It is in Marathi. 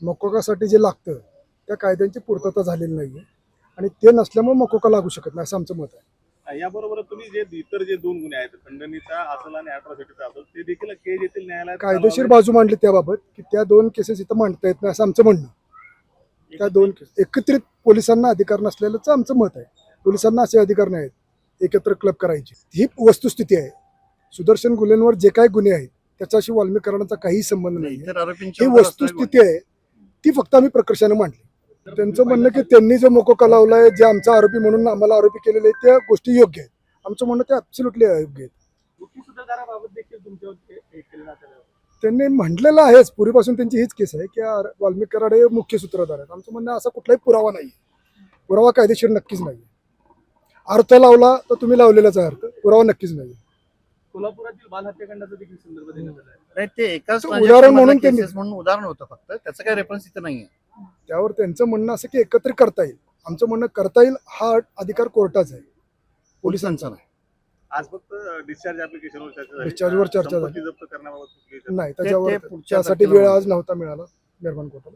मकोकासाठी जे लागतं त्या कायद्यांची पूर्तता झालेली नाही आणि ते नसल्यामुळे मकोका लागू शकत नाही असं आमचं मत आहे. याबरोबर तुम्ही जे इतर जे 2 गुन्हे आहेत खंडणीचा असेल आणि अॅट्रॉसिटीचा असेल ते देखील केज येथील न्यायालयात कायदेशीर बाजू मांडली त्याबाबत की त्या 2 केसेस इथं मांडता येत नाही असं आमचं म्हणणं. त्या 2 केस एकत्रित पोलिसांना अधिकार नसलेलंच आमचं मत आहे. पोलिसांना असे अधिकार नाही आहेत एकत्र क्लब करायचे. ही वस्तुस्थिती आहे. सुदर्शन गुन्ह्यांवर जे काही गुन्हे आहेत त्याच्याशी वाल्मीकरणाचा काही संबंध नाही. ही वस्तुस्थिती आहे ती फक्त आम्ही प्रकर्षाने मांडली. त्यांचं म्हणणं की त्यांनी जो मकोका लावलाय जे आमचा आरोपी म्हणून आम्हाला आरोपी केलेले आहेत त्या गोष्टी योग्य आहेत. आमचं म्हणणं ते ॲब्सोल्युटली अयोग्य आहेत. मुख्य सूत्रधाराबाबत देखील तुमच्यावर केलं जातं. त्यांनी म्हटलेलं आहेच पूर्वीपासून त्यांची हीच केस आहे की वाल्मिक कराड हे मुख्य सूत्रधार आहेत. आमचं म्हणणं असा कुठलाही पुरावा नाही. पुरावा कायदेशीर नक्कीच नाही. अर्थ लावला तर तुम्ही लावलेलाच आहे अर्थ, पुरावा नक्कीच नाही. कोल्हापुरातील बाल हत्याकांडाचा देखील संदर्भ देण्यात आला आहे. नाही ते एकाच उदाहरण म्हणून त्यांनी म्हणून उदाहरण होतं फक्त त्याचं काही रेफरन्स इथं नाहीये. त्यावर त्यांचं म्हणणं असं की एकत्रित करता येईल. आमचं म्हणणं करता येईल हा अधिकार कोर्टाचा आहे, पोलिसांचा नाही. आज फक्त डिस्चार्ज ऍप्लिकेशनवर चर्चा झाली. डिस्चार्जवर चर्चा झाली संपत्ती जप्त करण्याबाबत कुठली नाही. ते त्याच्यावर पुढच्या त्यासाठी तारखेला वेळ आज नव्हता मिळाला निर्माण कोर्टाला.